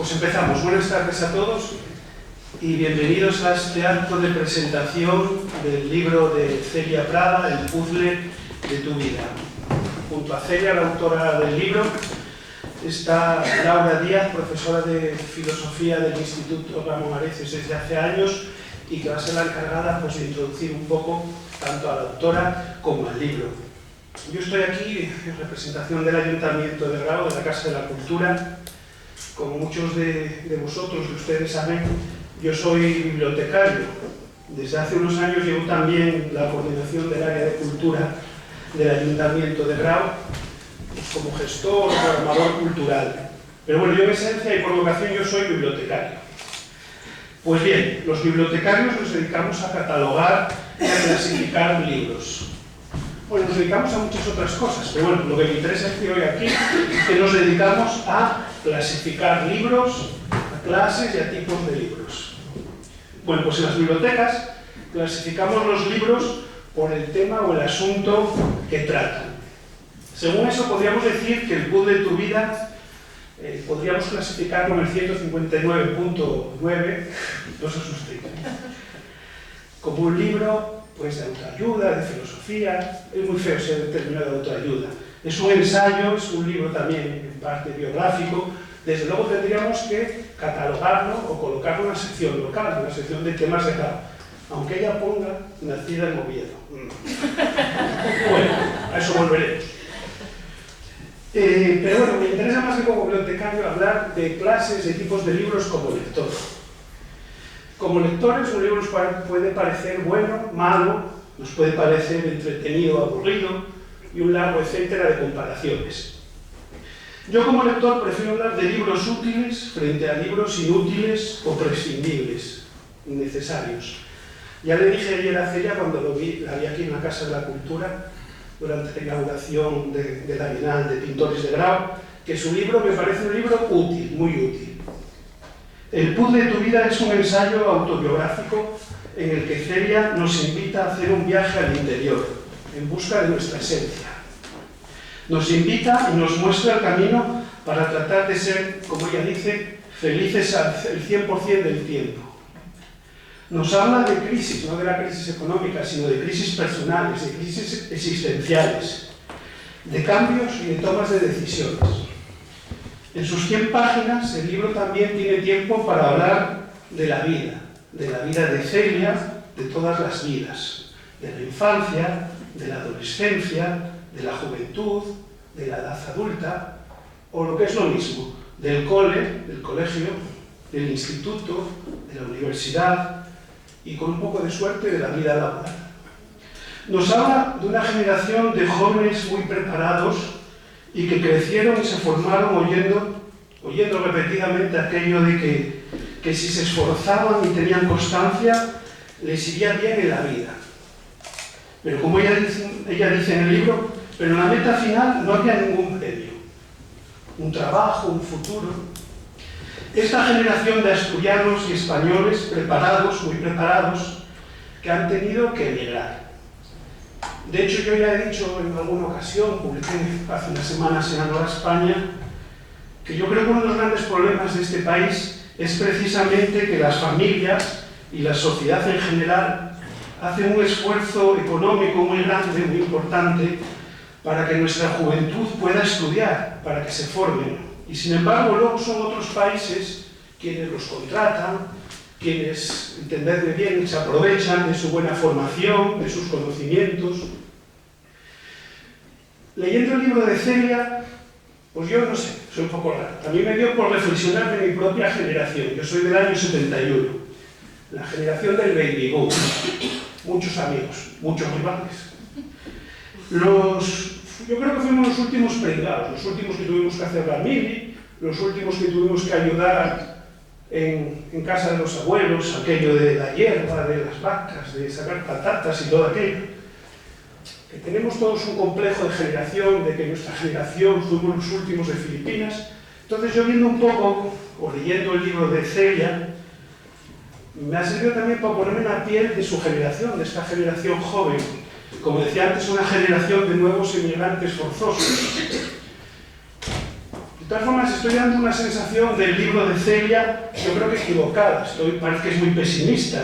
Pues empezamos. Buenas tardes a todos y bienvenidos a este acto de presentación del libro de Celia Prada, El puzzle de tu vida. Junto a Celia, la autora del libro, está Laura Díaz, profesora de filosofía del Instituto Ramón Areces desde hace años y que va a ser la encargada pues, de introducir un poco tanto a la autora como al libro. Yo estoy aquí en representación del Ayuntamiento de Grau, de la Casa de la Cultura. Como muchos de vosotros, de ustedes saben, yo soy bibliotecario. Desde hace unos años llevo también la coordinación del área de cultura del Ayuntamiento de Grau, pues como gestor, programador cultural. Pero bueno, yo en esencia y por vocación yo soy bibliotecario. Pues bien, los bibliotecarios nos dedicamos a catalogar y a clasificar libros. Bueno, nos dedicamos a muchas otras cosas, pero bueno, lo que me interesa decir hoy aquí es que nos dedicamos a clasificar libros, a clases y a tipos de libros. Bueno, pues en las bibliotecas clasificamos los libros por el tema o el asunto que tratan. Según eso, podríamos decir que el puzzle de tu vida podríamos clasificarlo en el 159.9, no os asustéis, como un libro pues, de autoayuda, de filosofía. Es muy feo ser determinado de autoayuda. Es un ensayo, es un libro también en parte biográfico. Desde luego tendríamos que catalogarlo o colocarlo en una sección local, en una sección de temas de Grau, aunque ella ponga nacida en Oviedo. Bueno, a eso volveremos. Pero bueno, me interesa más que como bibliotecario hablar de clases, de tipos de libros como lector. Como lectores, un libro nos puede parecer bueno, malo, nos puede parecer entretenido, aburrido y un largo etcétera de comparaciones. Yo como lector prefiero hablar de libros útiles frente a libros inútiles o prescindibles, innecesarios. Ya le dije ayer a Celia cuando la vi aquí en la Casa de la Cultura, durante la inauguración de la Bienal de Pintores de Grau, que su libro me parece un libro útil, muy útil. El puzzle de tu vida es un ensayo autobiográfico en el que Celia nos invita a hacer un viaje al interior, en busca de nuestra esencia. Nos invita y nos muestra el camino para tratar de ser, como ella dice, felices el 100% del tiempo. Nos habla de crisis, no de la crisis económica, sino de crisis personales, de crisis existenciales, de cambios y de tomas de decisiones. En sus 100 páginas, el libro también tiene tiempo para hablar de la vida de Celia, de todas las vidas, de la infancia, de la adolescencia, de la juventud, de la edad adulta, o lo que es lo mismo, del colegio, del instituto, de la universidad y con un poco de suerte de la vida laboral. Nos habla de una generación de jóvenes muy preparados y que crecieron y se formaron oyendo repetidamente aquello de que si se esforzaban y tenían constancia, les iría bien en la vida. Pero como ella dice en el libro, pero en la meta final no había ningún premio. Un trabajo, un futuro. Esta generación de asturianos y españoles preparados, muy preparados, que han tenido que emigrar. De hecho, yo ya he dicho en alguna ocasión, publiqué hace unas semanas en Nueva España, que yo creo que uno de los grandes problemas de este país es precisamente que las familias y la sociedad en general hacen un esfuerzo económico muy grande, muy importante, para que nuestra juventud pueda estudiar, para que se formen. Y sin embargo, luego son otros países quienes los contratan, quienes, entendedme bien, se aprovechan de su buena formación, de sus conocimientos. Leyendo el libro de Celia, pues yo no sé, soy un poco raro. También me dio por reflexionar de mi propia generación. Yo soy del año 71, la generación del baby boom. Muchos amigos, muchos rivales. Yo creo que fuimos los últimos pringados, los últimos que tuvimos que hacer la mili, los últimos que tuvimos que ayudar en casa de los abuelos, aquello de la hierba, de las vacas, de sacar patatas y todo aquello. Que tenemos todos un complejo de generación, de que nuestra generación fuimos los últimos de Filipinas. Entonces yo viendo un poco, o leyendo el libro de Celia, me ha servido también para ponerme en la piel de su generación, de esta generación joven. Como decía antes, una generación de nuevos inmigrantes forzosos. De todas formas, estoy dando una sensación del libro de Celia, yo creo que equivocada, parece que es muy pesimista,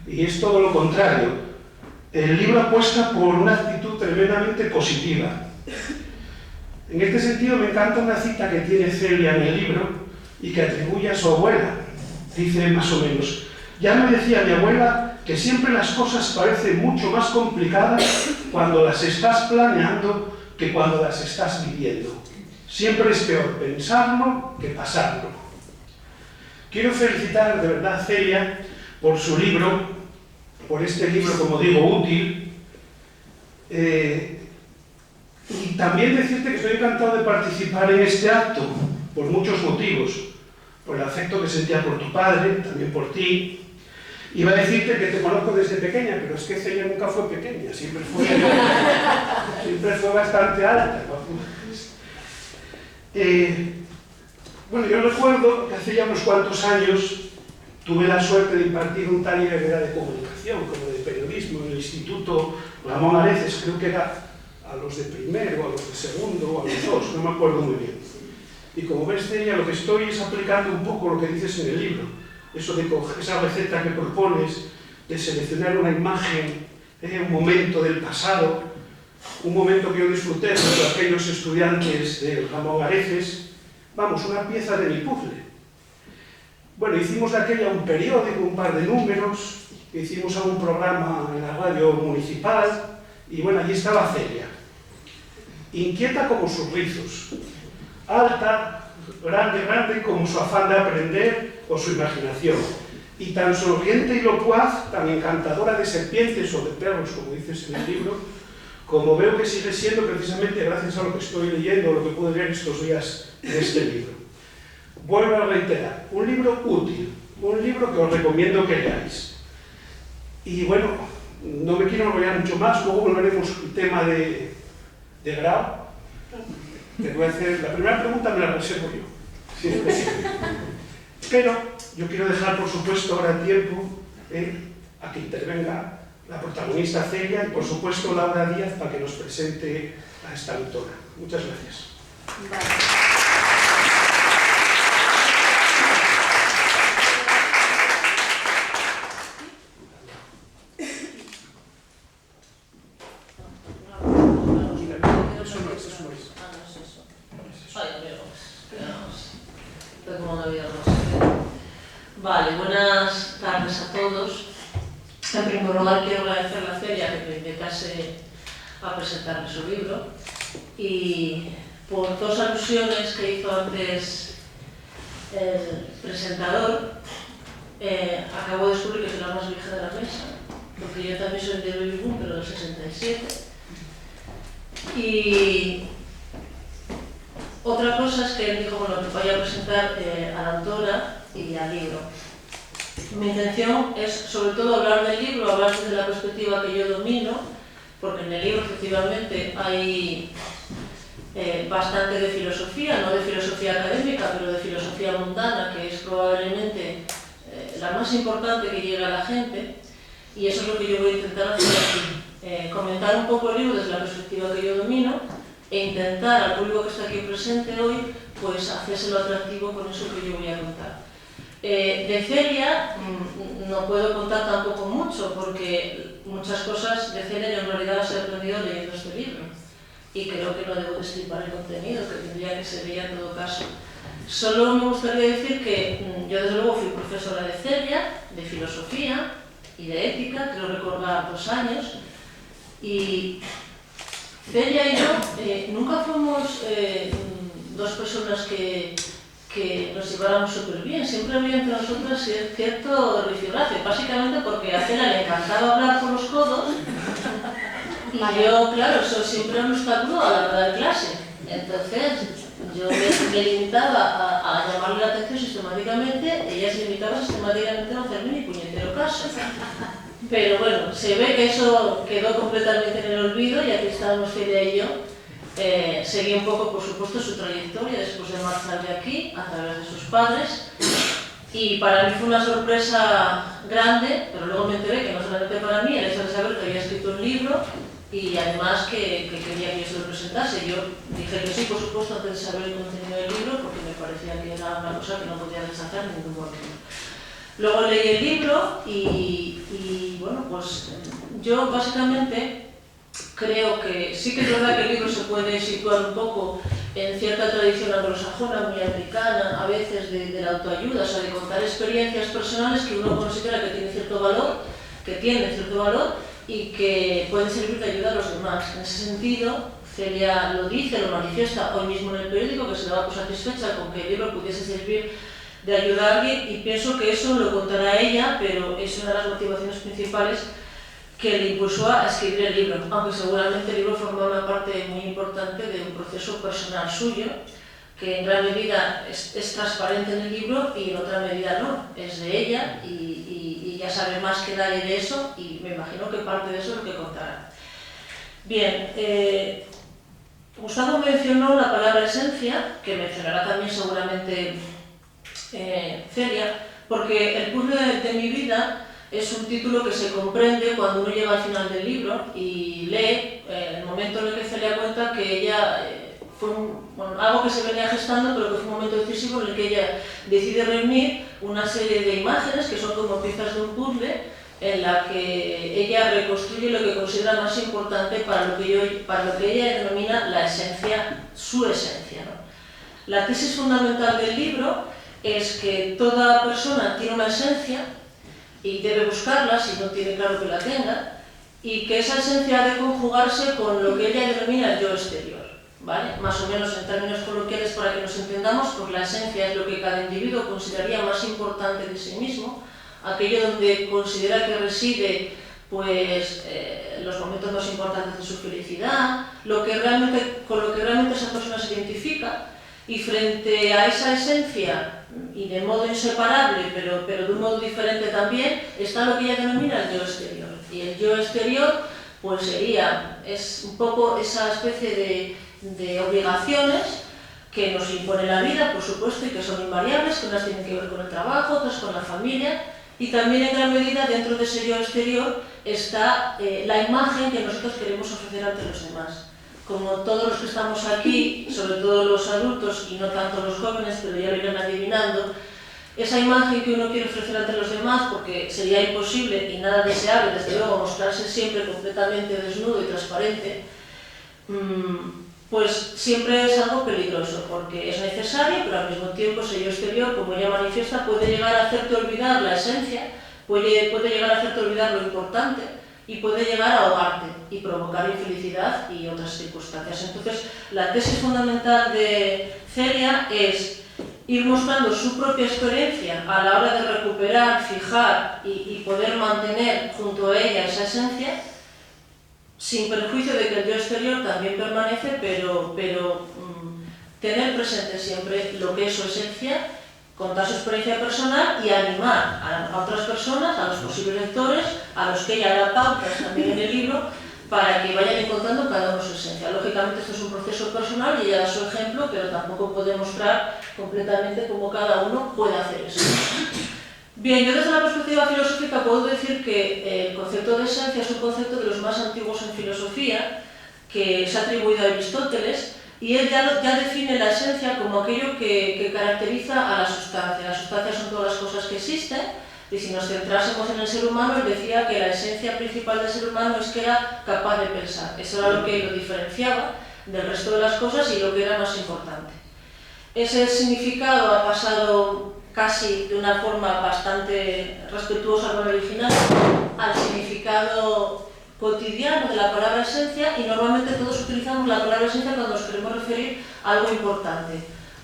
y es todo lo contrario. El libro apuesta por una actitud tremendamente positiva. En este sentido, me encanta una cita que tiene Celia en el libro y que atribuye a su abuela. Dice más o menos: ya me decía mi abuela que siempre las cosas parecen mucho más complicadas cuando las estás planeando que cuando las estás viviendo. Siempre es peor pensarlo que pasarlo. Quiero felicitar de verdad a Celia por su libro, por este libro, como digo, útil. Y también decirte que estoy encantado de participar en este acto, por muchos motivos. Por el afecto que sentía por tu padre, también por ti. Iba a decirte que te conozco desde pequeña, pero es que Celia nunca fue pequeña, siempre fue bastante alta. Bueno, yo recuerdo que hace ya unos cuantos años tuve la suerte de impartir un taller que era de comunicación, como de periodismo, en el Instituto Ramón Areces, creo que era a los de primero, a los de segundo, o a los dos, no me acuerdo muy bien. Y como ves, Celia, lo que estoy es aplicando un poco lo que dices en el libro, eso de coger esa receta que propones, de seleccionar una imagen, un momento del pasado, un momento que yo disfruté con aquellos estudiantes del Ramón Areces, vamos, una pieza de mi puzzle. Bueno, hicimos de aquella un periódico, un par de números, hicimos algún programa en la radio municipal, y bueno, allí estaba Celia, inquieta como sus rizos, alta, grande como su afán de aprender o su imaginación, y tan sonriente y locuaz, tan encantadora de serpientes o de perros, como dices en el libro, como veo que sigue siendo precisamente gracias a lo que estoy leyendo, lo que pude leer estos días de este libro. Vuelvo a reiterar, un libro útil, un libro que os recomiendo que leáis. Y bueno, no me quiero enrollar mucho más, luego volveremos al tema de grado. Te voy a hacer, la primera pregunta me la reservo yo, si es posible. Pero yo quiero dejar, por supuesto, ahora tiempo a que intervenga la protagonista Celia y, por supuesto, Laura Díaz, para que nos presente a esta autora. Muchas gracias. Vale. Vale, buenas tardes a todos. En primer lugar, quiero agradecerle a Celia que me invitase a presentarme su libro y por dos alusiones que hizo antes el presentador, acabo de descubrir que soy la más vieja de la mesa, porque yo también soy de Baby Boom, pero del 67. Y otra cosa es que él dijo, bueno, que vaya a presentar a la autora y al libro. Mi intención es sobre todo hablar del libro, hablar desde la perspectiva que yo domino, porque en el libro efectivamente hay bastante de filosofía, no de filosofía académica, pero de filosofía mundana, que es probablemente la más importante que llega a la gente, y eso es lo que yo voy a intentar hacer aquí. Comentar un poco el libro desde la perspectiva que yo domino e intentar al público que está aquí presente hoy pues hacérselo atractivo con eso que yo voy a contar. De Celia no puedo contar tampoco mucho porque muchas cosas de Celia yo en realidad las he aprendido leyendo este libro y creo que no debo destripar el contenido, que tendría que ser ella en todo caso. Solo me gustaría decir que yo desde luego fui profesora de Celia, de filosofía y de ética, creo recordar 2 años, y Celia y yo nunca fuimos dos personas que nos lleváramos súper bien, siempre había entre nosotras cierto rifirrafe, básicamente porque a Celia le encantaba hablar con los codos y yo, claro, eso siempre era un obstáculo a la hora de clase. Entonces yo me limitaba a llamarle la atención sistemáticamente, ella se limitaba sistemáticamente a no hacerme ni puñetero caso. Pero bueno, se ve que eso quedó completamente en el olvido y aquí estamos Celia y yo. Seguí un poco, por supuesto, su trayectoria después de marchar de aquí, a través de sus padres. Y para mí fue una sorpresa grande, pero luego me enteré que no solamente para mí, el hecho de saber que había escrito un libro y además que quería que yo se lo presentase. Yo dije que sí, por supuesto, antes de saber el contenido del libro, porque me parecía que era una cosa que no podía rechazar en ningún momento. Luego leí el libro y bueno, pues yo básicamente creo que sí que es verdad que el libro se puede situar un poco en cierta tradición anglosajona, muy americana, a veces de la autoayuda, o sea, de contar experiencias personales que uno considera que tienen cierto valor, y que pueden servir de ayuda a los demás. En ese sentido, Celia lo dice, lo manifiesta hoy mismo en el periódico, que se daba por satisfecha con que el libro pudiese servir de ayuda a alguien, y pienso que eso lo contará ella, pero es una de las motivaciones principales que le impulsó a escribir el libro, aunque seguramente el libro forma una parte muy importante de un proceso personal suyo, que en gran medida es transparente en el libro y en otra medida no, es de ella y ya sabe más que nadie de eso, y me imagino que parte de eso es lo que contará. Bien, Gustavo mencionó la palabra esencia, que mencionará también seguramente Celia, porque El puzzle de mi vida es un título que se comprende cuando uno llega al final del libro y lee el momento en el que Celia cuenta que ella fue algo que se venía gestando, pero que fue un momento decisivo en el que ella decide reunir una serie de imágenes que son como piezas de un puzzle en la que ella reconstruye lo que considera más importante para lo que ella denomina la esencia, su esencia, ¿no? La tesis fundamental del libro es que toda persona tiene una esencia y debe buscarla si no tiene claro que la tenga, y que esa esencia ha de conjugarse con lo que ella denomina el yo exterior, ¿vale? Más o menos en términos coloquiales, para que nos entendamos, pues la esencia es lo que cada individuo consideraría más importante de sí mismo, aquello donde considera que reside pues, los momentos más importantes de su felicidad, con lo que realmente esa persona se identifica, y frente a esa esencia, y de modo inseparable, pero de un modo diferente también, está lo que ella denomina el yo exterior. Y el yo exterior pues es un poco esa especie de obligaciones que nos impone la vida, por supuesto, y que son invariables, que unas tienen que ver con el trabajo, otras con la familia, y también en gran medida dentro de ese yo exterior está la imagen que nosotros queremos ofrecer ante los demás. Como todos los que estamos aquí, sobre todo los adultos y no tanto los jóvenes, pero ya lo irán adivinando, esa imagen que uno quiere ofrecer ante los demás, porque sería imposible y nada deseable, desde luego, mostrarse siempre completamente desnudo y transparente, pues siempre es algo peligroso, porque es necesario, pero al mismo tiempo ese yo exterior, como ella manifiesta, puede llegar a hacerte olvidar la esencia, puede llegar a hacerte olvidar lo importante, y puede llegar a ahogarte y provocar infelicidad y otras circunstancias. Entonces, la tesis fundamental de Celia es ir mostrando su propia experiencia a la hora de recuperar, fijar y poder mantener junto a ella esa esencia, sin perjuicio de que el yo exterior también permanece, pero tener presente siempre lo que es su esencia, contar su experiencia personal y animar a otras personas, a los posibles lectores, a los que ella da pautas también en el libro, para que vayan encontrando cada uno su esencia. Lógicamente esto es un proceso personal y ella da su ejemplo, pero tampoco puede mostrar completamente cómo cada uno puede hacer eso. Bien, yo desde la perspectiva filosófica puedo decir que el concepto de esencia es un concepto de los más antiguos en filosofía, que se ha atribuido a Aristóteles, y él ya define la esencia como aquello que caracteriza a la sustancia. Las sustancias son todas las cosas que existen, y si nos centrásemos en el ser humano, él decía que la esencia principal del ser humano es que era capaz de pensar. Eso era lo que lo diferenciaba del resto de las cosas y lo que era más importante. Ese significado ha pasado casi de una forma bastante respetuosa con el original al significado cotidiano de la palabra esencia, y normalmente todos utilizamos la palabra esencia cuando nos queremos referir a algo importante,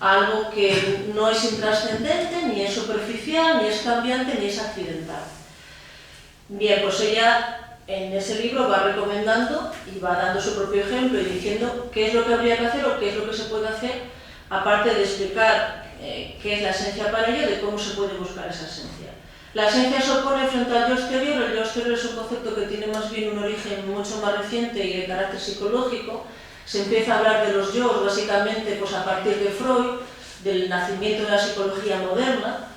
a algo que no es intrascendente, ni es superficial, ni es cambiante, ni es accidental. Bien, pues ella en ese libro va recomendando y va dando su propio ejemplo y diciendo qué es lo que habría que hacer o qué es lo que se puede hacer, aparte de explicar qué es la esencia para ello, de cómo se puede buscar esa esencia. La esencia se opone frente al yo exterior. El yo exterior es un concepto que tiene más bien un origen mucho más reciente y de carácter psicológico. Se empieza a hablar de los yos básicamente pues a partir de Freud, del nacimiento de la psicología moderna,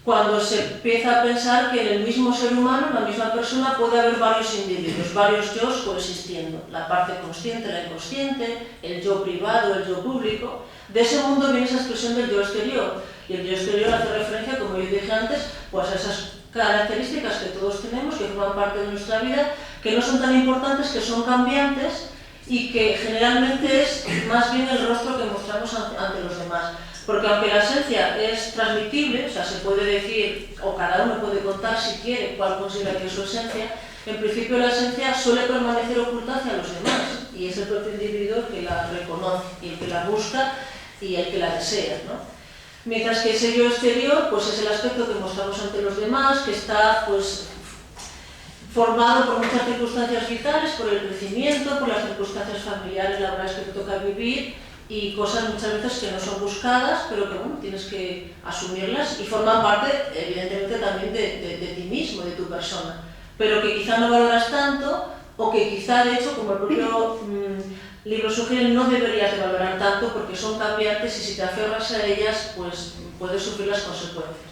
cuando se empieza a pensar que en el mismo ser humano, en la misma persona, puede haber varios individuos, varios yos coexistiendo. La parte consciente, la inconsciente, el yo privado, el yo público. De ese mundo viene esa expresión del yo exterior. Y el yo exterior hace referencia, como yo dije antes, pues a esas características que todos tenemos, que forman parte de nuestra vida, que no son tan importantes, que son cambiantes y que generalmente es más bien el rostro que mostramos ante los demás. Porque aunque la esencia es transmitible, o sea, se puede decir, o cada uno puede contar si quiere cuál considera que es su esencia, en principio la esencia suele permanecer oculta hacia los demás, y es el propio individuo el que la reconoce, y el que la busca y el que la desea, ¿no? Mientras que ese yo exterior, pues es el aspecto que mostramos ante los demás, que está, pues, formado por muchas circunstancias vitales, por el crecimiento, por las circunstancias familiares, laborales que te toca vivir, y cosas muchas veces que no son buscadas, pero que bueno, tienes que asumirlas y forman parte, evidentemente, también de ti mismo, de tu persona, pero que quizá no valoras tanto, o que quizá, de hecho, como el propio libro sugiere, no deberías de valorar tanto porque son cambiantes y si te aferras a ellas, pues puedes sufrir las consecuencias.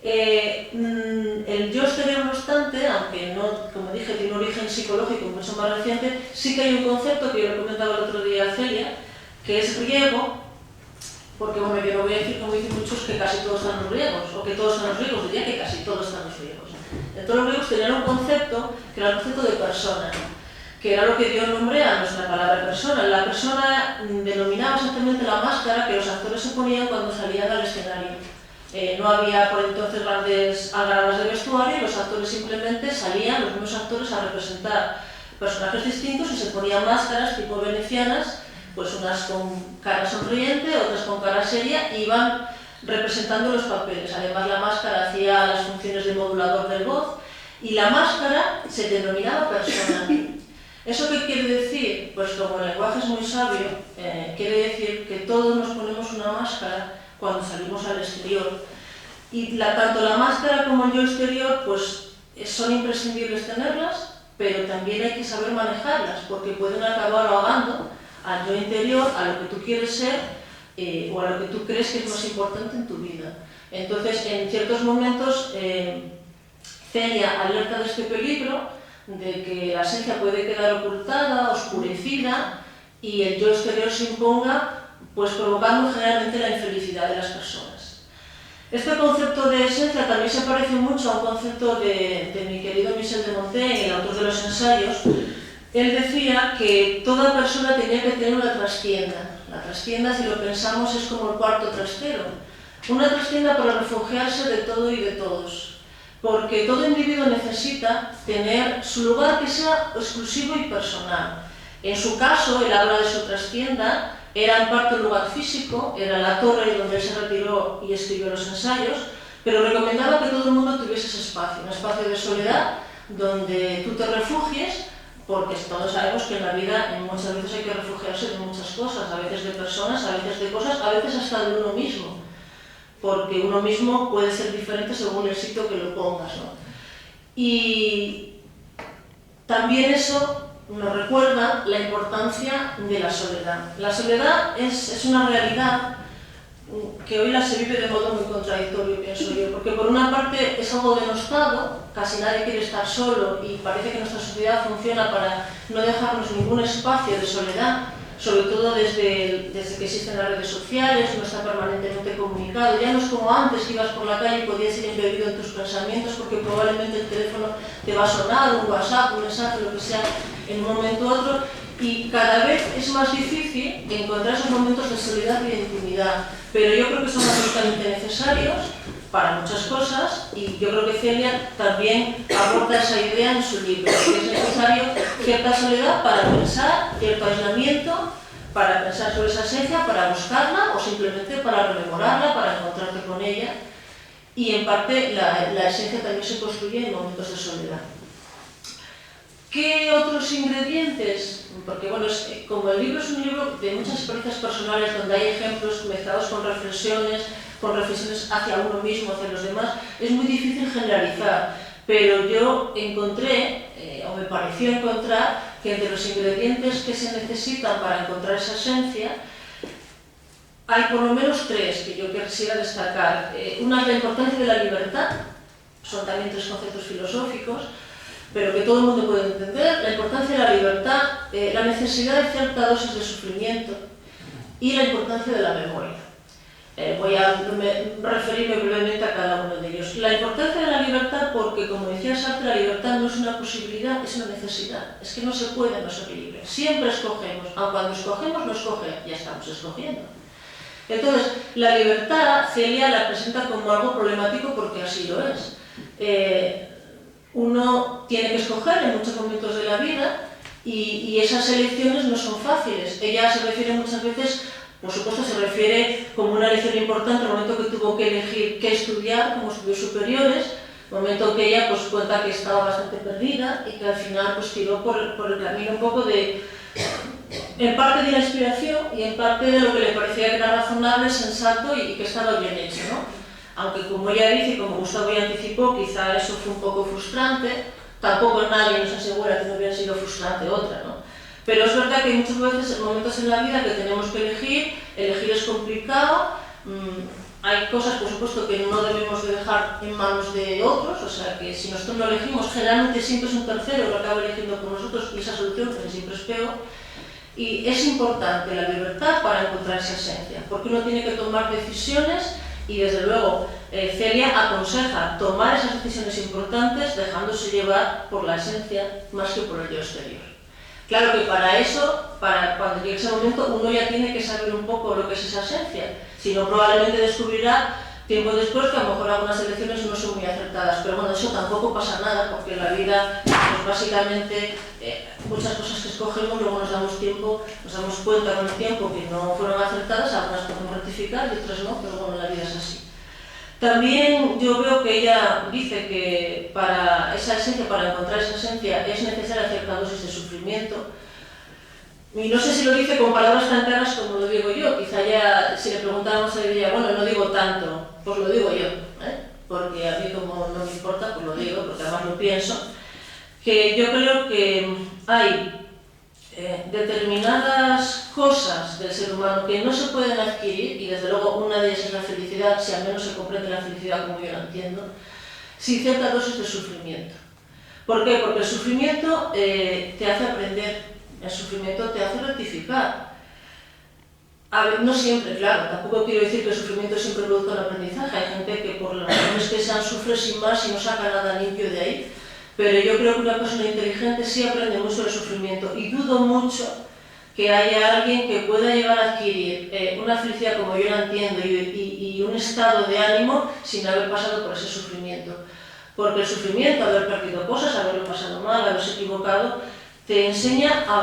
El yo exterior, no obstante, aunque no, como dije, tiene un origen psicológico mucho más reciente, sí que hay un concepto que yo le comentaba el otro día a Celia, que es riego, porque bueno, yo no voy a decir, como dicen muchos, que casi todos están los griegos, o que todos están los griegos, diría que casi todos están los griegos. Entonces los griegos tenían un concepto, que era el concepto de persona, que era lo que dio nombre a nuestra palabra persona. La persona denominaba exactamente la máscara que los actores se ponían cuando salían al escenario. No había por entonces grandes algaradas de vestuario y los actores simplemente salían, los mismos actores, a representar personajes distintos y se ponían máscaras tipo venecianas, pues unas con cara sonriente, otras con cara seria, y iban representando los papeles. Además la máscara hacía las funciones de modulador del voz y la máscara se denominaba persona. ¿Eso qué quiere decir? Pues como el lenguaje es muy sabio, quiere decir que todos nos ponemos una máscara cuando salimos al exterior. Y tanto la máscara como el yo exterior, pues son imprescindibles tenerlas, pero también hay que saber manejarlas, porque pueden acabar ahogando al yo interior, a lo que tú quieres ser, o a lo que tú crees que es más importante en tu vida. Entonces, en ciertos momentos, Celia alerta de este peligro, de que la esencia puede quedar ocultada, oscurecida, y el yo exterior se imponga, pues provocando generalmente la infelicidad de las personas. Este concepto de esencia también se parece mucho a un concepto de mi querido Michel de Montaigne, el autor de los ensayos. Él decía que toda persona tenía que tener una trastienda. La trastienda, si lo pensamos, es como el cuarto trastero. Una trastienda para refugiarse de todo y de todos. Porque todo individuo necesita tener su lugar que sea exclusivo y personal. En su caso, él habla de su trastienda, era en parte un lugar físico, era la torre donde él se retiró y escribió los ensayos, pero recomendaba que todo el mundo tuviese ese espacio, un espacio de soledad donde tú te refugies, porque todos sabemos que en la vida muchas veces hay que refugiarse de muchas cosas, a veces de personas, a veces de cosas, a veces hasta de uno mismo, porque uno mismo puede ser diferente según el sitio que lo pongas, ¿no? Y también eso nos recuerda la importancia de la soledad. La soledad es una realidad que hoy se vive de modo muy contradictorio, pienso yo, porque por una parte es algo denostado, casi nadie quiere estar solo y parece que nuestra sociedad funciona para no dejarnos ningún espacio de soledad, sobre todo desde que existen las redes sociales, uno está permanentemente comunicado, ya no es como antes que ibas por la calle y podías ir embebido en tus pensamientos porque probablemente el teléfono te va a sonar, un WhatsApp, un mensaje, lo que sea, en un momento u otro, y cada vez es más difícil encontrar esos momentos de soledad y de intimidad, pero yo creo que son absolutamente necesarios para muchas cosas y yo creo que Celia también aborda esa idea en su libro, que es necesario cierta soledad para pensar, cierto aislamiento, para pensar sobre esa esencia, para buscarla o simplemente para rememorarla, para encontrarte con ella, y en parte la esencia también se construye en momentos de soledad. ¿Qué otros ingredientes? Porque bueno, como el libro es un libro de muchas experiencias personales donde hay ejemplos mezclados con reflexiones hacia uno mismo, hacia los demás, es muy difícil generalizar, pero yo encontré, o me pareció encontrar, que entre los ingredientes que se necesitan para encontrar esa esencia, hay por lo menos tres que yo quisiera destacar. Una es la importancia de la libertad, son también tres conceptos filosóficos, pero que todo el mundo puede entender. La importancia de la libertad, la necesidad de cierta dosis de sufrimiento y la importancia de la memoria. Voy a referirme brevemente a cada uno de ellos. La importancia de la libertad porque, como decía Sartre, la libertad no es una posibilidad, es una necesidad. Es que no se puede no ser libre. Siempre escogemos, aun cuando escogemos, no escoge, ya estamos escogiendo. Entonces, la libertad, Celia la presenta como algo problemático porque así lo es. Uno tiene que escoger en muchos momentos de la vida y esas elecciones no son fáciles. Ella se refiere muchas veces, por supuesto se refiere como una elección importante al momento que tuvo que elegir qué estudiar como estudios superiores, momento que ella pues cuenta que estaba bastante perdida y que al final pues tiró por el camino un poco de, en parte de la inspiración y en parte de lo que le parecía que era razonable, sensato y que estaba bien hecho, ¿no? Aunque como ella dice, como Gustavo ya anticipó, quizá eso fue un poco frustrante, tampoco nadie nos asegura que no hubiera sido frustrante otra, ¿no? Pero es verdad que hay muchas veces momentos en la vida que tenemos que elegir es complicado, hay cosas por supuesto que no debemos de dejar en manos de otros, o sea que si nosotros no elegimos, generalmente siempre es un tercero que acaba eligiendo por nosotros y esa solución que siempre es peor. Y es importante la libertad para encontrar esa esencia, porque uno tiene que tomar decisiones y desde luego Celia aconseja tomar esas decisiones importantes dejándose llevar por la esencia más que por el yo exterior. Claro que para eso, cuando llegue ese momento, uno ya tiene que saber un poco lo que es esa esencia, si no probablemente descubrirá tiempo después que a lo mejor algunas elecciones no son muy acertadas, pero bueno, eso tampoco pasa nada porque la vida, pues básicamente, muchas cosas que escogemos luego nos damos cuenta con el tiempo que no fueron acertadas, algunas podemos rectificar y otras no, pero bueno, la vida es así. También yo veo que ella dice que para esa esencia, para encontrar esa esencia, es necesaria cierta dosis de sufrimiento. Y no sé si lo dice con palabras tan claras como lo digo yo, quizá ya si le preguntáramos a ella, bueno, no digo tanto, pues lo digo yo, porque a mí como no me importa, pues lo digo, porque además lo pienso, que yo creo que hay determinadas cosas del ser humano que no se pueden adquirir, y desde luego una de ellas es la felicidad, si al menos se comprende la felicidad como yo la entiendo, sin cierta dosis de sufrimiento. ¿Por qué? Porque el sufrimiento te hace aprender. El sufrimiento te hace rectificar. A ver, no siempre, claro, tampoco quiero decir que el sufrimiento siempre produzca un aprendizaje. Hay gente que por las razones que sean sufre sin más y no saca nada limpio de ahí. Pero yo creo que una persona inteligente sí aprende mucho del sufrimiento y dudo mucho que haya alguien que pueda llegar a adquirir una felicidad como yo la entiendo y un estado de ánimo sin haber pasado por ese sufrimiento. Porque el sufrimiento, haber perdido cosas, haberlo pasado mal, haberse equivocado, te enseña a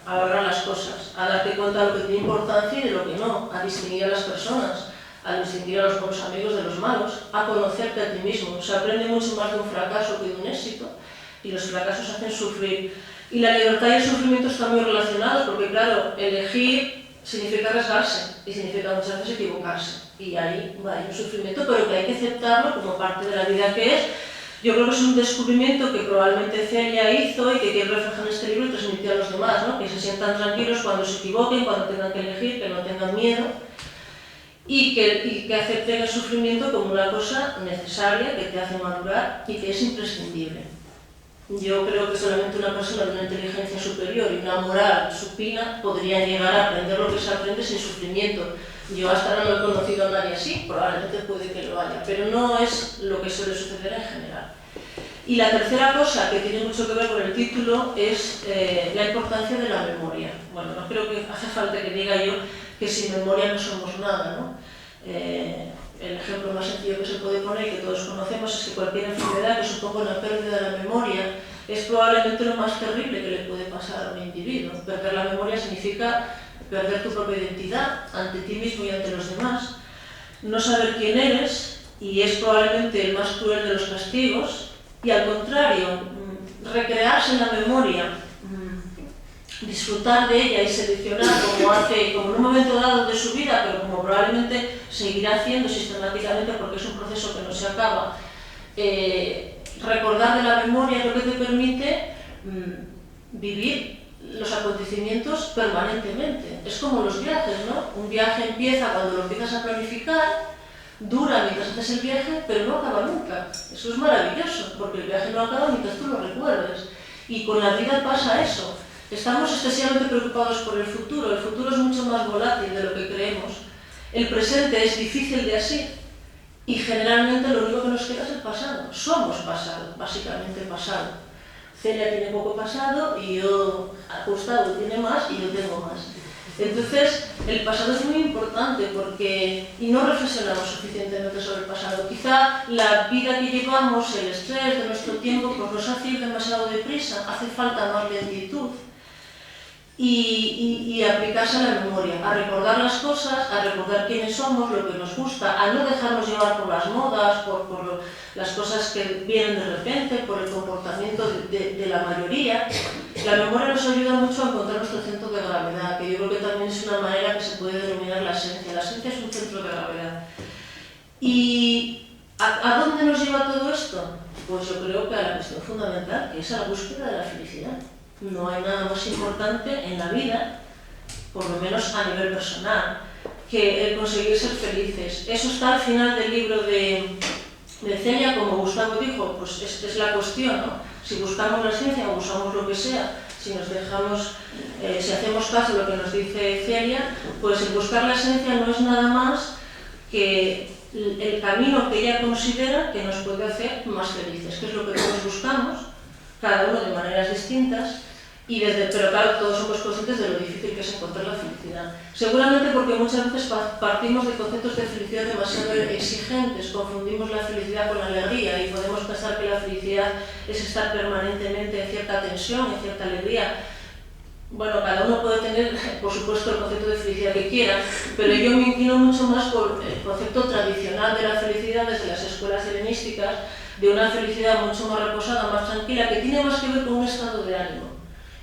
valorar las cosas, a darte cuenta de lo que tiene importancia y de lo que no, a distinguir a las personas, a distinguir a los buenos amigos de los malos, a conocerte a ti mismo. Se aprende mucho más de un fracaso que de un éxito y los fracasos hacen sufrir. Y la libertad y el sufrimiento están muy relacionados porque, claro, elegir significa arriesgarse y significa muchas veces equivocarse. Y ahí hay un sufrimiento, pero que hay que aceptarlo como parte de la vida que es. Yo creo que es un descubrimiento que probablemente Celia hizo y que quiere reflejar en este libro y transmitir a los demás, ¿no? Que se sientan tranquilos cuando se equivoquen, cuando tengan que elegir, que no tengan miedo y que acepten el sufrimiento como una cosa necesaria, que te hace madurar y que es imprescindible. Yo creo que solamente una persona de una inteligencia superior y una moral supina podría llegar a aprender lo que se aprende sin sufrimiento. Yo hasta ahora no he conocido a nadie así, probablemente puede que lo haya, pero no es lo que suele suceder en general. Y la tercera cosa que tiene mucho que ver con el título es la importancia de la memoria. Bueno, no creo que hace falta que diga yo que sin memoria no somos nada, ¿no? El ejemplo más sencillo que se puede poner y que todos conocemos es que cualquier enfermedad que suponga una pérdida de la memoria es probablemente lo más terrible que le puede pasar a un individuo. Perder la memoria significa perder tu propia identidad ante ti mismo y ante los demás, no saber quién eres, y es probablemente el más cruel de los castigos, y al contrario, recrearse en la memoria, disfrutar de ella y seleccionar como hace, como en un momento dado de su vida, pero como probablemente seguirá haciendo sistemáticamente porque es un proceso que no se acaba, recordar de la memoria es lo que te permite vivir los acontecimientos permanentemente. Es como los viajes, ¿no? Un viaje empieza cuando lo empiezas a planificar, dura mientras haces el viaje, pero no acaba nunca. Eso es maravilloso, porque el viaje no acaba mientras tú lo recuerdes. Y con la vida pasa eso. Estamos excesivamente preocupados por el futuro es mucho más volátil de lo que creemos. El presente es difícil de asir y generalmente lo único que nos queda es el pasado. Somos pasado, básicamente pasado. Celia tiene poco pasado y Gustavo tiene más y yo tengo más. Entonces, el pasado es muy importante y no reflexionamos suficientemente sobre el pasado. Quizá la vida que llevamos, el estrés de nuestro tiempo, pues nos hace ir demasiado deprisa, hace falta más lentitud y aplicarse a la memoria, a recordar las cosas, a recordar quiénes somos, lo que nos gusta, a no dejarnos llevar por las modas, por las cosas que vienen de repente, por el comportamiento de la mayoría. La memoria nos ayuda mucho a encontrar nuestro centro de gravedad, que yo creo que también es una manera que se puede denominar la esencia. La esencia es un centro de gravedad. ¿Y a dónde nos lleva todo esto? Pues yo creo que a la cuestión fundamental, que es a la búsqueda de la felicidad. No hay nada más importante en la vida, por lo menos a nivel personal, que el conseguir ser felices. Eso está al final del libro de Celia, como Gustavo dijo, pues es la cuestión, ¿no? Si buscamos la ciencia o usamos lo que sea, si nos dejamos, si hacemos caso a lo que nos dice Celia, pues el buscar la esencia no es nada más que el camino que ella considera que nos puede hacer más felices, que es lo que todos buscamos, cada uno de maneras distintas. Pero claro, todos somos conscientes de lo difícil que es encontrar la felicidad. Seguramente porque muchas veces partimos de conceptos de felicidad demasiado exigentes, confundimos la felicidad con la alegría y podemos pensar que la felicidad es estar permanentemente en cierta tensión, en cierta alegría. Bueno, cada uno puede tener, por supuesto, el concepto de felicidad que quiera, pero yo me inclino mucho más por el concepto tradicional de la felicidad desde las escuelas helenísticas, de una felicidad mucho más reposada, más tranquila, que tiene más que ver con un estado de ánimo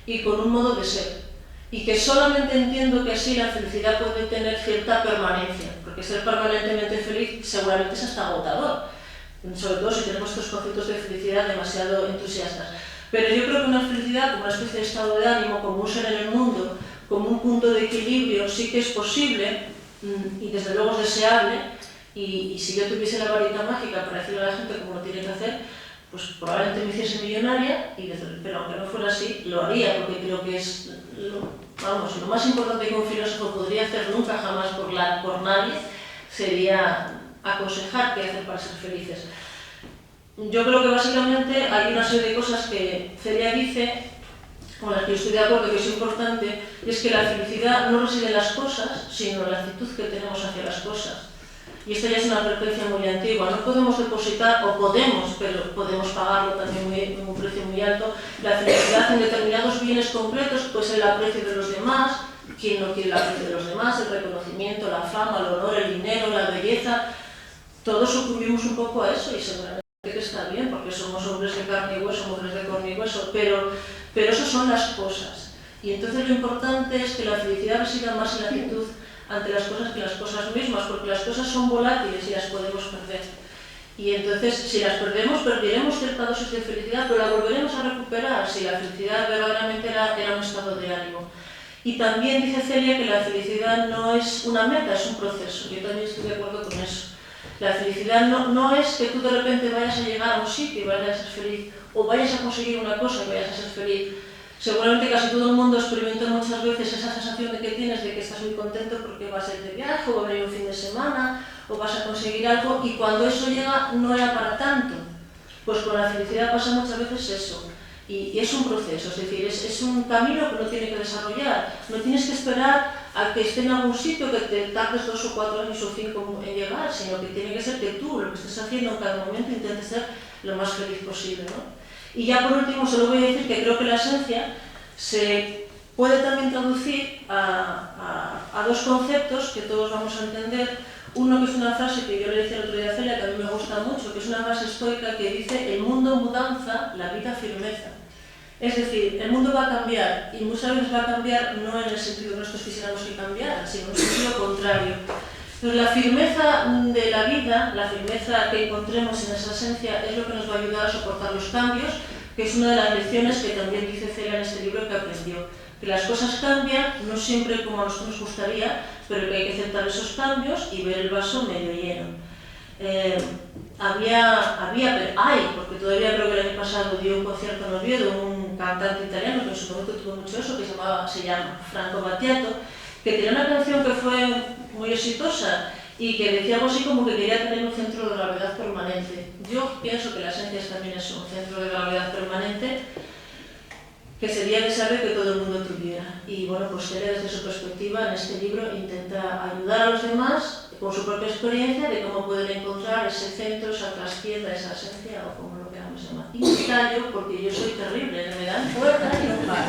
y con un modo de ser, y que solamente entiendo que así la felicidad puede tener cierta permanencia, porque ser permanentemente feliz seguramente es hasta agotador, sobre todo si tenemos estos conceptos de felicidad demasiado entusiastas. Pero yo creo que una felicidad como una especie de estado de ánimo, como un ser en el mundo, como un punto de equilibrio, sí que es posible y desde luego es deseable, y si yo tuviese la varita mágica para decirle a la gente cómo lo tiene que hacer, pues probablemente me hiciese millonaria, pero aunque no fuera así, lo haría, porque creo que es lo más importante que un filósofo podría hacer nunca jamás por nadie, sería aconsejar qué hacer para ser felices. Yo creo que básicamente hay una serie de cosas que Celia dice, con las que yo estoy de acuerdo que es importante, y es que la felicidad no reside en las cosas, sino en la actitud que tenemos hacia las cosas. Y esta ya es una advertencia muy antigua. No podemos depositar, o podemos, pero podemos pagarlo también en un precio muy alto, la felicidad en determinados bienes concretos, pues el aprecio de los demás. ¿Quién no quiere el aprecio de los demás? El reconocimiento, la fama, el honor, el dinero, la belleza. Todos sucumbimos un poco a eso y seguramente que está bien, porque somos hombres de carne y hueso, mujeres de carne y hueso, pero eso son las cosas. Y entonces lo importante es que la felicidad resida más en la actitud ante las cosas que las cosas mismas, porque las cosas son volátiles y las podemos perder. Y entonces, si las perdemos, perderemos cierta dosis de felicidad, pero la volveremos a recuperar si la felicidad verdaderamente era un estado de ánimo. Y también dice Celia que la felicidad no es una meta, es un proceso. Yo también estoy de acuerdo con eso. La felicidad no es que tú de repente vayas a llegar a un sitio y vayas a ser feliz, o vayas a conseguir una cosa y vayas a ser feliz. Seguramente casi todo el mundo experimenta muchas veces esa sensación de que tienes, de que estás muy contento porque vas a ir de viaje, o va a venir un fin de semana, o vas a conseguir algo, y cuando eso llega no era para tanto. Pues con la felicidad pasa muchas veces eso. Y es un proceso, es decir, es un camino que uno tiene que desarrollar. No tienes que esperar a que esté en algún sitio, que te tardes 2 o 4 años o 5 en llegar, sino que tiene que ser que tú, lo que estés haciendo en cada momento, intentes ser lo más feliz posible, ¿no? Y ya por último, solo voy a decir que creo que la esencia se puede también traducir a dos conceptos que todos vamos a entender. Uno que es una frase que yo le decía el otro día a Celia, que a mí me gusta mucho, que es una frase estoica que dice: el mundo mudanza, la vida firmeza. Es decir, el mundo va a cambiar, y muchas veces va a cambiar no en el sentido que nosotros quisiéramos que cambiara, sino en un sentido contrario. Entonces, la firmeza de la vida, la firmeza que encontremos en esa esencia, es lo que nos va a ayudar a soportar los cambios, que es una de las lecciones que también dice Celia en este libro que aprendió, que las cosas cambian, no siempre como a nosotros nos gustaría, pero que hay que aceptar esos cambios y ver el vaso medio lleno. Hay, porque todavía creo que el año pasado dio un concierto en Oviedo un cantante italiano que en su momento tuvo mucho eso, que se llama Franco Battiato, que tenía una canción que fue muy exitosa y que decía algo así como que quería tener un centro de gravedad permanente. Yo pienso que las esencias también es un centro de gravedad permanente, que sería deseable que todo el mundo tuviera. Y bueno, pues Celia desde su perspectiva en este libro intenta ayudar a los demás con su propia experiencia de cómo pueden encontrar ese centro, esa trastienda, esa esencia o como lo queramos llamar. Y me callo porque yo soy terrible, me dan fuerza y no paro.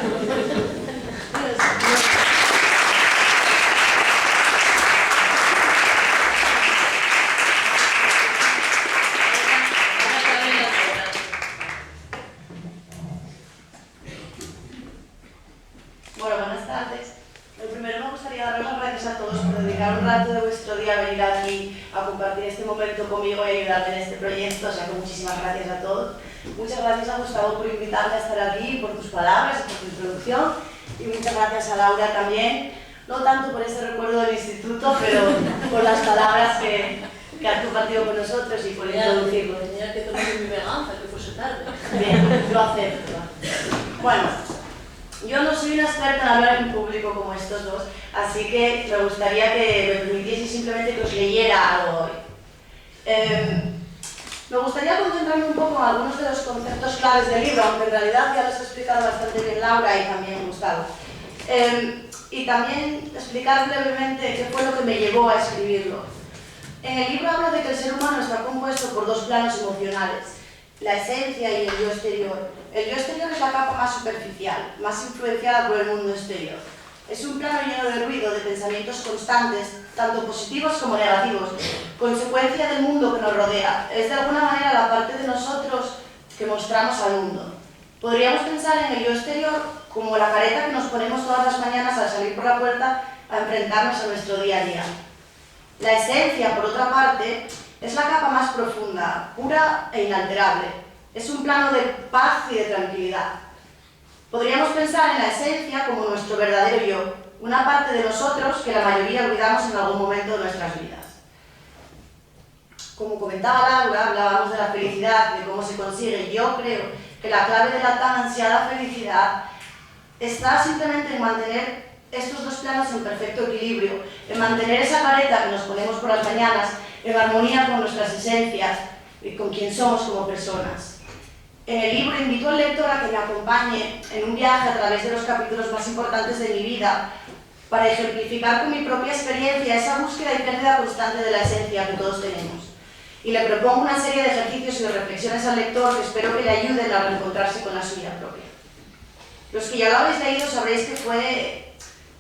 Bueno, buenas tardes. Primero me gustaría dar las gracias a todos por dedicar un rato de vuestro día a venir aquí a compartir este momento conmigo y ayudarme en este proyecto, o sea que muchísimas gracias a todos. Muchas gracias a Gustavo por invitarme a estar aquí, por tus palabras y por tu introducción, y muchas gracias a Laura también, no tanto por ese recuerdo del instituto, pero por las palabras que has compartido con nosotros y por introducirlo. Tenía que tomar mi venganza, que fuese tarde. Bien, lo acepto. Bueno. Yo no soy una experta en hablar en público como estos dos, así que me gustaría que me permitiese simplemente que os leyera algo hoy. Me gustaría concentrarme un poco en algunos de los conceptos claves del libro, aunque en realidad ya los ha explicado bastante bien Laura y también Gustavo. Y también explicar brevemente qué fue lo que me llevó a escribirlo. En el libro hablo de que el ser humano está compuesto por dos planos emocionales, la esencia y el yo exterior. El yo exterior es la capa más superficial, más influenciada por el mundo exterior. Es un plano lleno de ruido, de pensamientos constantes, tanto positivos como negativos, consecuencia del mundo que nos rodea. Es de alguna manera la parte de nosotros que mostramos al mundo. Podríamos pensar en el yo exterior como la careta que nos ponemos todas las mañanas al salir por la puerta a enfrentarnos a nuestro día a día. La esencia, por otra parte, es la capa más profunda, pura e inalterable. Es un plano de paz y de tranquilidad. Podríamos pensar en la esencia como nuestro verdadero yo, una parte de nosotros que la mayoría olvidamos en algún momento de nuestras vidas. Como comentaba Laura, hablábamos de la felicidad, de cómo se consigue. Yo creo que la clave de la tan ansiada felicidad está simplemente en mantener estos dos planos en perfecto equilibrio, en mantener esa careta que nos ponemos por las mañanas en armonía con nuestras esencias y con quien somos como personas. En el libro invito al lector a que me acompañe en un viaje a través de los capítulos más importantes de mi vida para ejemplificar con mi propia experiencia esa búsqueda y pérdida constante de la esencia que todos tenemos. Y le propongo una serie de ejercicios y de reflexiones al lector que espero que le ayuden a reencontrarse con la suya propia. Los que ya lo habéis leído sabréis que fue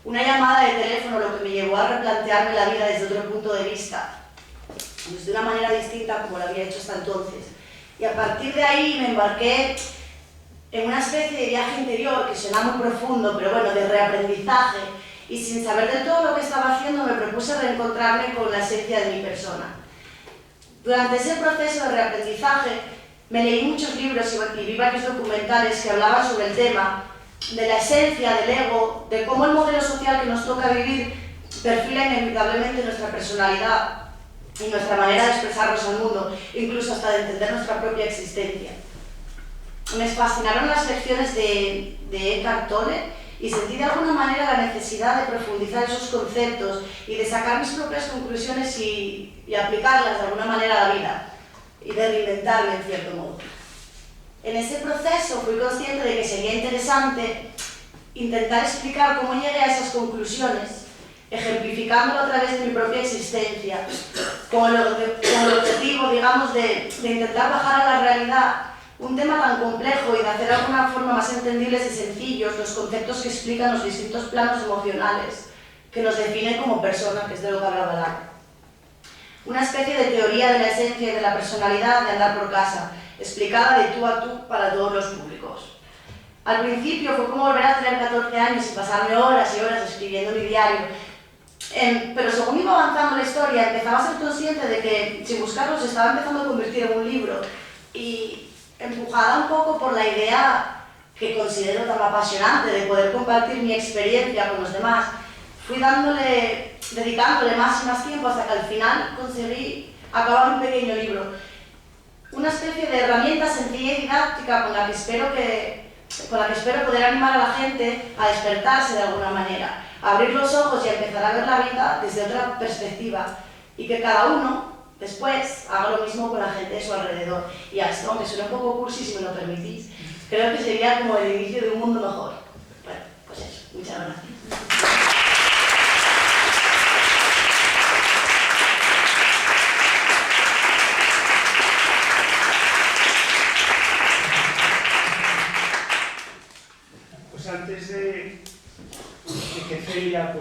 una llamada de teléfono lo que me llevó a replantearme la vida desde otro punto de vista, de una manera distinta como lo había hecho hasta entonces. Y a partir de ahí me embarqué en una especie de viaje interior que suena muy profundo, pero bueno, de reaprendizaje, y sin saber del todo lo que estaba haciendo me propuse reencontrarme con la esencia de mi persona. Durante ese proceso de reaprendizaje me leí muchos libros y vi varios documentales que hablaban sobre el tema de la esencia, del ego, de cómo el modelo social que nos toca vivir perfila inevitablemente nuestra personalidad y nuestra manera de expresarnos al mundo, incluso hasta de entender nuestra propia existencia. Me fascinaron las lecciones de Eckhart Tolle y sentí de alguna manera la necesidad de profundizar esos conceptos y de sacar mis propias conclusiones y aplicarlas de alguna manera a la vida y de reinventarme en cierto modo. En ese proceso fui consciente de que sería interesante intentar explicar cómo llegué a esas conclusiones, ejemplificándolo a través de mi propia existencia, con el objetivo, digamos, de intentar bajar a la realidad un tema tan complejo y de hacer de alguna forma más entendibles y sencillos los conceptos que explican los distintos planos emocionales que nos definen como personas, que es de lo que hablaba Laura. Una especie de teoría de la esencia y de la personalidad de andar por casa, explicada de tú a tú para todos los públicos. Al principio fue como volver a tener 14 años y pasarme horas y horas escribiendo mi diario, pero según iba avanzando la historia empezaba a ser consciente de que sin buscarlo se estaba empezando a convertir en un libro y empujada un poco por la idea que considero tan apasionante de poder compartir mi experiencia con los demás, fui dedicándole más y más tiempo hasta que al final conseguí acabar un pequeño libro. Una especie de herramienta sencilla y didáctica con la que espero poder animar a la gente a despertarse de alguna manera, a abrir los ojos y a empezar a ver la vida desde otra perspectiva, y que cada uno después haga lo mismo con la gente de su alrededor. Y a esto, aunque suena un poco cursi, si me lo permitís, creo que sería como el inicio de un mundo mejor. Bueno, pues eso, muchas gracias. Antes de que Celia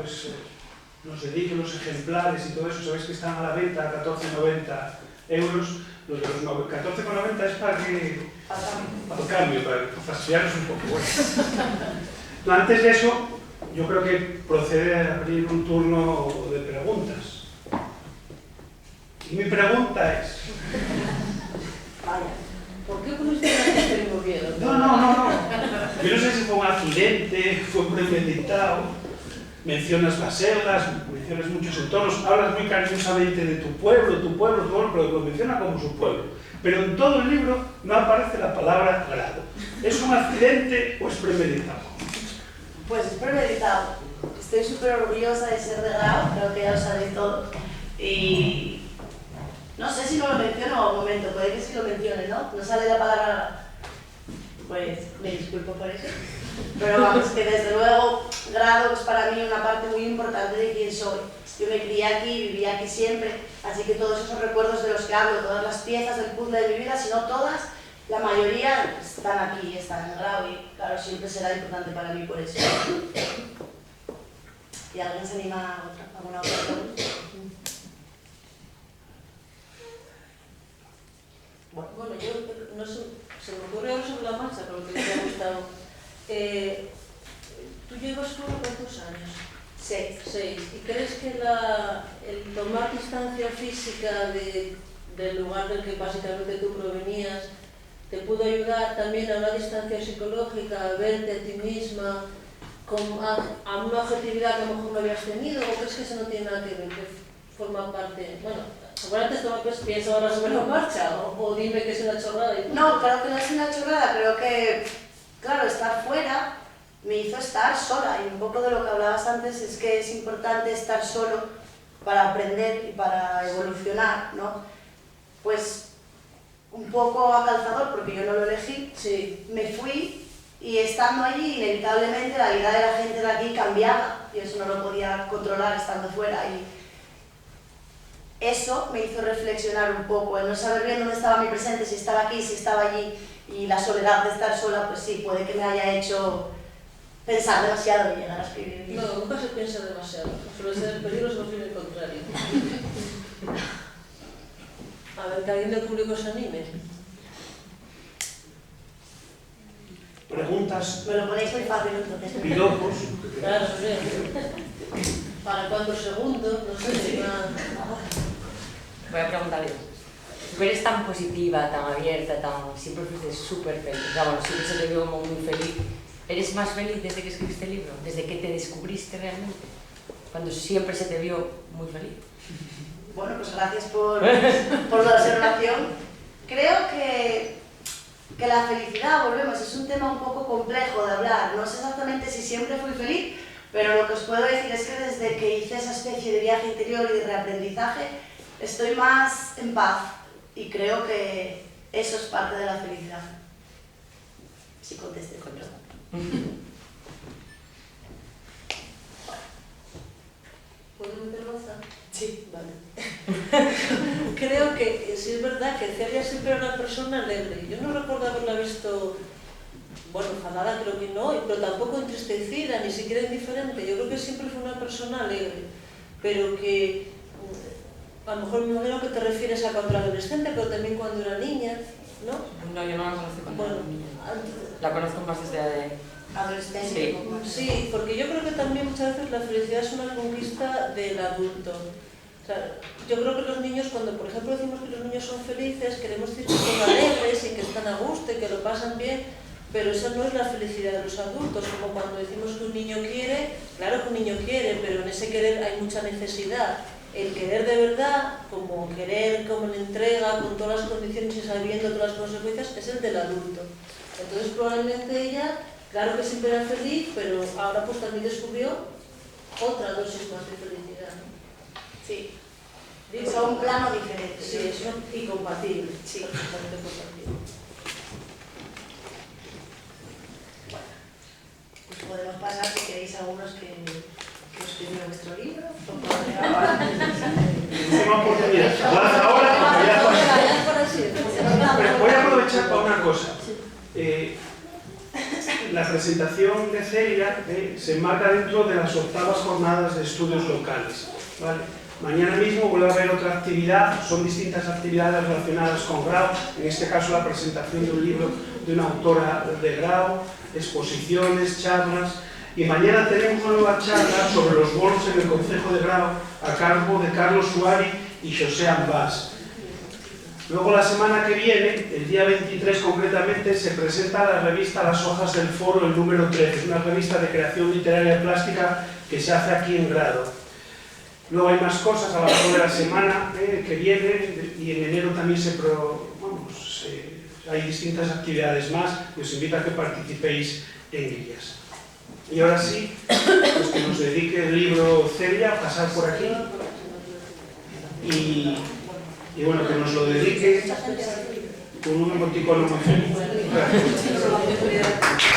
nos dedique los ejemplares y todo eso, sabéis que están a la venta a 14,90 euros. Los de los 14,90 es para el cambio, para fastidiarnos un poco. Bueno. Antes de eso, yo creo que procede a abrir un turno de preguntas. Y mi pregunta es... ¿Por qué pusiste una gente muriendo? No. Yo no sé si fue un accidente, fue premeditado. Mencionas las selgas, mencionas muchos entornos, hablas muy cariñosamente de tu pueblo, pero lo menciona como su pueblo. Pero en todo el libro no aparece la palabra grado. ¿Es un accidente o es premeditado? Pues es premeditado. Estoy súper orgullosa de ser de Grau, creo que ya lo sabéis todo. Y... no sé si no lo menciono un momento, puede que sí lo mencione, ¿no? No sale la palabra, pues me disculpo por eso. Pero vamos, que desde luego Grado es para mí una parte muy importante de quién soy. Yo me crié aquí, viví aquí siempre, así que todos esos recuerdos de los que hablo, todas las piezas del puzzle de mi vida, si no todas, la mayoría están aquí, están en Grado, y claro, siempre será importante para mí por eso. ¿Y alguien se anima a alguna otra pregunta? Bueno, yo no sé, se me ocurre ahora sobre la marcha, por lo que me ha gustado. ¿Tú llevas solo cuántos años? 6. 6. ¿Y crees que el tomar distancia física del lugar del que básicamente tú provenías te pudo ayudar también a una distancia psicológica, a verte a ti misma, a una objetividad que a lo mejor no habías tenido? ¿O crees que eso no tiene nada que ver, que forma parte? Bueno, seguramente esto pienso ahora sobre la marcha, o dime que es una chorrada. No, claro que no es una chorrada, creo que, claro, estar fuera me hizo estar sola, y un poco de lo que hablabas antes es que es importante estar solo para aprender y para evolucionar, ¿no? Pues un poco a calzador, porque yo no lo elegí, sí. Me fui, y estando allí, inevitablemente la vida de la gente de aquí cambiaba, y eso no lo podía controlar estando fuera, y eso me hizo reflexionar un poco, el no saber bien dónde estaba mi presente, si estaba aquí, si estaba allí, y la soledad de estar sola, pues sí, puede que me haya hecho pensar demasiado y llegar a escribir. No, nunca se piensa demasiado, suele ser el peligro, es más bien el contrario. A ver, que alguien del público se anime. Preguntas. Me lo ponéis muy fácil entonces. Piropos. Claro, sí. ¿Para cuántos segundos? No sé. Voy a preguntarle. Tú eres tan positiva, tan abierta, siempre fuiste súper feliz. Bueno, siempre se te vio como muy feliz. ¿Eres más feliz desde que escribiste el libro? ¿Desde que te descubriste realmente? Cuando siempre se te vio muy feliz. Bueno, pues gracias por la observación. Creo que la felicidad, volvemos, es un tema un poco complejo de hablar. No sé exactamente si siempre fui feliz, pero lo que os puedo decir es que desde que hice esa especie de viaje interior y de reaprendizaje, estoy más en paz, y creo que eso es parte de la felicidad. Si contesté con esto. ¿Puedo meter baza? Sí, vale. Creo que sí es verdad que Celia siempre era una persona alegre. Yo no recuerdo haberla visto, bueno, enfadada creo que no, pero tampoco entristecida, ni siquiera indiferente. Yo creo que siempre fue una persona alegre, pero que a lo mejor me imagino que te refieres a cuando era adolescente, pero también cuando era niña, ¿no? No, yo no la conozco cuando era niña. Antes, la conozco más desde adolescente. Sí. Sí, porque yo creo que también muchas veces la felicidad es una conquista del adulto. Claro, yo creo que los niños, cuando por ejemplo decimos que los niños son felices, queremos decir que son alegres y que están a gusto y que lo pasan bien, pero esa no es la felicidad de los adultos, como cuando decimos que un niño quiere, claro que un niño quiere, pero en ese querer hay mucha necesidad. El querer de verdad, como querer como la entrega, con todas las condiciones y sabiendo todas las consecuencias, es el del adulto. Entonces probablemente ella, claro que siempre era feliz, pero ahora pues también descubrió otra dosis más de felicidad, ¿no? Sí. Digo, Son un plano diferente. sí, son incompatibles. Sí. Perfectamente compatibles. Pues podemos pasar, si queréis, algunos que escribieron vuestro libro. Última oportunidad. Ahora, porque ya pasó. Pero voy a aprovechar para una cosa. La presentación de Celia se enmarca dentro de las 8ª jornadas de estudios locales, ¿vale? Mañana mismo vuelve a haber otra actividad, son distintas actividades relacionadas con Grau, en este caso la presentación de un libro de una autora de Grau, exposiciones, charlas, y mañana tenemos una nueva charla sobre los bolos en el Concejo de Grau a cargo de Carlos Suari y José Ambás. Luego la semana que viene, el día 23 concretamente, se presenta la revista Las Hojas del Foro, el número 13, es una revista de creación literaria y plástica que se hace aquí en Grado. Luego hay más cosas a lo largo de la semana que viene, y en enero también hay distintas actividades más y os invito a que participéis en ellas. Y ahora sí, pues que nos dedique el libro Celia, pasar por aquí y bueno, que nos lo dedique con un emoticono muy feliz. Gracias.